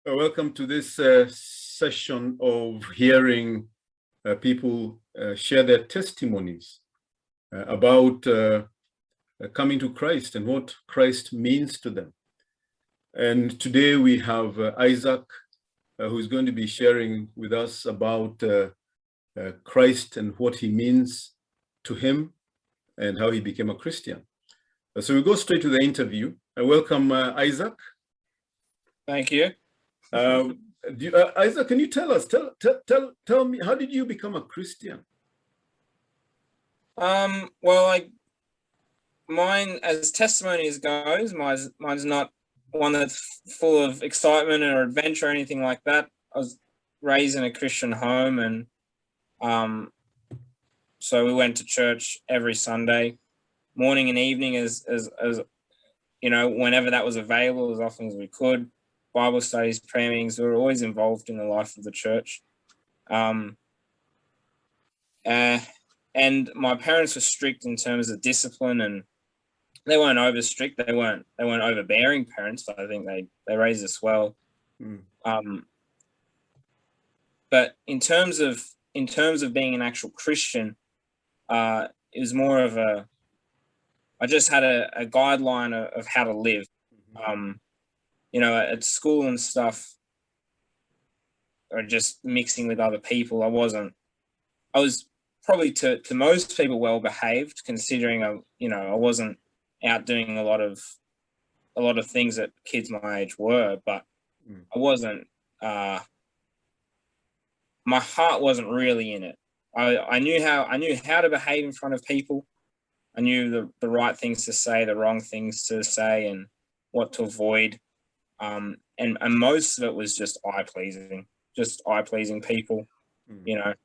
Welcome to this session of hearing people share their testimonies about coming to Christ and what Christ means to them. And today we have Isaac, who is going to be sharing with us about Christ and what he means to him and how he became a Christian. So we'll go straight to the interview. Welcome, Isaac. Thank you. Isaac, can you tell us, tell me, how did you become a Christian? Well, mine, as testimonies goes, mine's not one that's full of excitement or adventure or anything like that. I was raised in a Christian home, and so we went to church every Sunday, morning and evening, as you know, whenever that was available, as often as we could. Bible studies, prayer meetings, we were always involved in the life of the church. And my parents were strict in terms of discipline, and they weren't over strict. They weren't overbearing parents. I think they raised us well. But in terms of being an actual Christian, it was more of I just had a guideline of how to live. You know, at school and stuff, or just mixing with other people, I was probably to most people well behaved, considering I wasn't out doing a lot of things that kids my age were, but I wasn't, my heart wasn't really in it. I knew how to behave in front of people. I knew the right things to say, the wrong things to say, and what to avoid. And most of it was just eye-pleasing people, you know.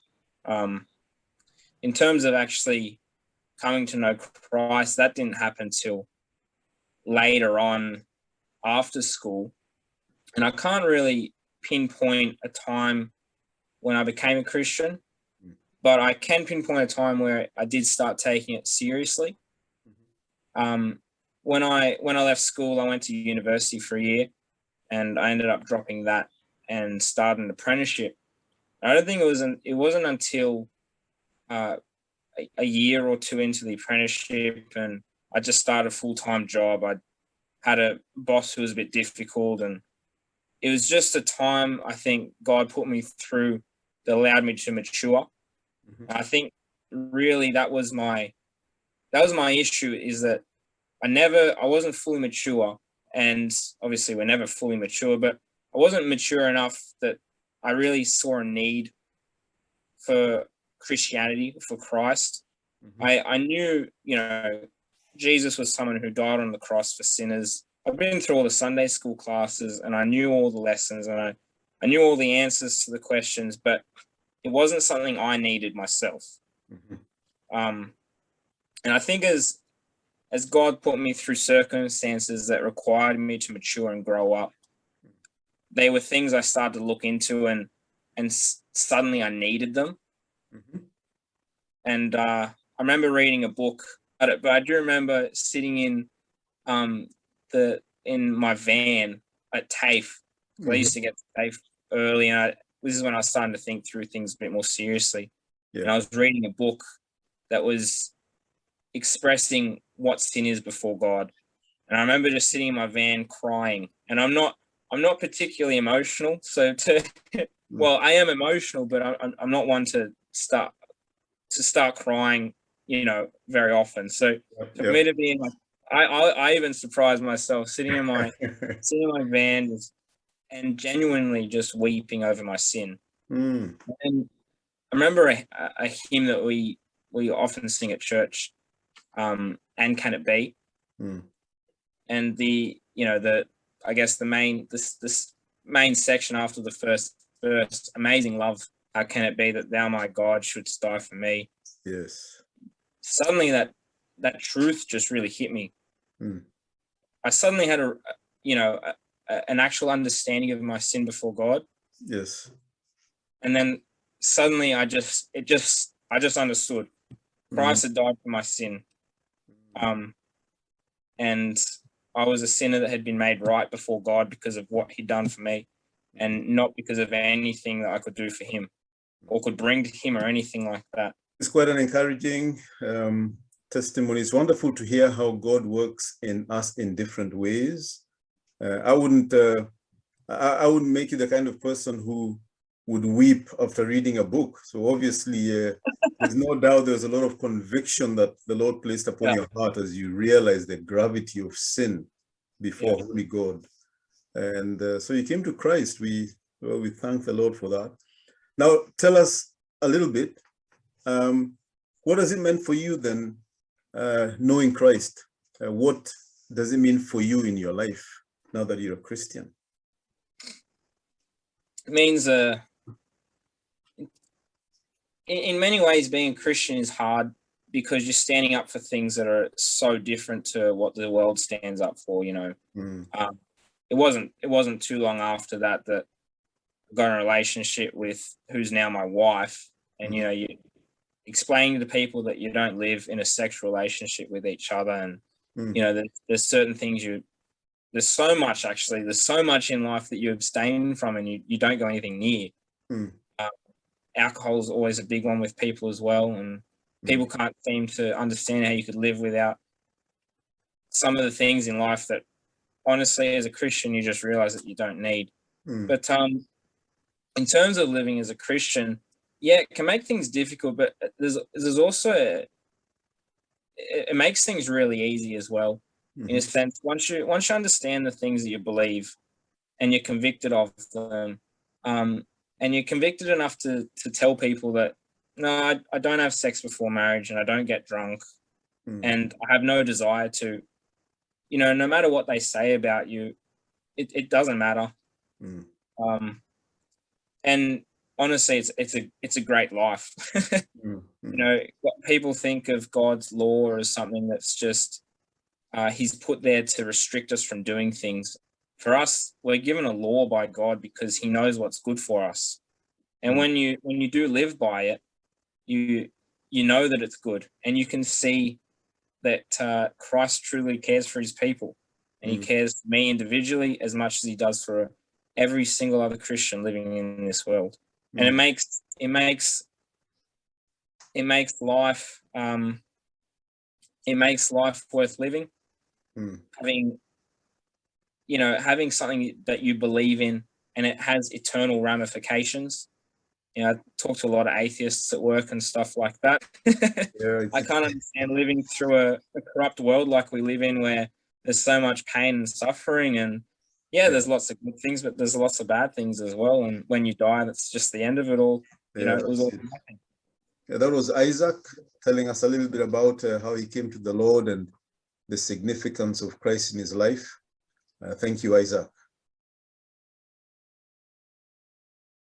In terms of actually coming to know Christ, that didn't happen till later on after school. And I can't really pinpoint a time when I became a Christian, but I can pinpoint a time where I did start taking it seriously. When I left school, I went to university for a year, and I ended up dropping that and started an apprenticeship. I don't think it wasn't until a year or two into the apprenticeship, and I just started a full-time job. I had a boss who was a bit difficult, and it was just a time I think God put me through that allowed me to mature. I think really that was my issue, is that I wasn't fully mature. And obviously we're never fully mature, but I wasn't mature enough that I really saw a need for Christianity, for Christ. I knew, you know, Jesus was someone who died on the cross for sinners. I've been through all the Sunday school classes, and I knew all the lessons, and I knew all the answers to the questions, but it wasn't something I needed myself. And I think as God put me through circumstances that required me to mature and grow up, they were things I started to look into, and suddenly I needed them. And I remember reading a book, but I do remember sitting in my van at TAFE. I used to get to TAFE early, and this is when I was starting to think through things a bit more seriously. And I was reading a book that was expressing what sin is before God. And I remember just sitting in my van crying. And I'm not particularly emotional. So well, I am emotional, but I'm not one to start crying, you know, very often. So for me to be in I even surprised myself sitting in my van and genuinely just weeping over my sin. And I remember a hymn that we often sing at church, and Can It Be? And I guess the main section after the first verse, amazing love, how can it be that thou, my God, shouldst die for me? Yes. Suddenly that truth just really hit me. I suddenly had an actual understanding of my sin before God. Yes. And then suddenly I just understood Christ had died for my sin. And I was a sinner that had been made right before God because of what he'd done for me. and not because of anything that I could do for him or could bring to him or anything like that. It's quite an encouraging testimony. It's wonderful to hear how God works in us in different ways. I wouldn't make you the kind of person who would weep after reading a book. So obviously, there's no doubt there's a lot of conviction that the Lord placed upon your heart as you realize the gravity of sin before Holy God. And so you came to Christ. We thank the Lord for that. Now, tell us a little bit, what does it mean for you then, knowing Christ? What does it mean for you in your life now that you're a Christian? It means, in many ways, being a Christian is hard because you're standing up for things that are so different to what the world stands up for, you know. It wasn't too long after that I got in a relationship with who's now my wife, and you know, you explaining to people that you don't live in a sexual relationship with each other, and you know, there's certain things there's so much in life that you abstain from, and you don't go anything near. Alcohol is always a big one with people as well, and people can't seem to understand how you could live without some of the things in life that, honestly, as a Christian, you just realize that you don't need. But in terms of living as a Christian, yeah, it can make things difficult, but there's also it makes things really easy as well. In a sense, once you understand the things that you believe, and you're convicted of them, and you're convicted enough to tell people that, no, I don't have sex before marriage, and I don't get drunk, and I have no desire to, you know, no matter what they say about you, it doesn't matter. And honestly, it's a great life. You know, people think of God's law as something that's just he's put there to restrict us from doing things. For us, we're given a law by God because he knows what's good for us. And when you do live by it, you know that it's good, and you can see that Christ truly cares for his people, and he cares for me individually as much as he does for every single other Christian living in this world. And it makes life worth living. Having something that you believe in, and it has eternal ramifications. You know, I talk to a lot of atheists at work and stuff like that. I can't understand living through a corrupt world like we live in, where there's so much pain and suffering, and there's lots of good things, but there's lots of bad things as well. And when you die, that's just the end of it all. You know, it was all nothing. Yeah, that was Isaac telling us a little bit about how he came to the Lord and the significance of Christ in his life. Thank you, Isaac.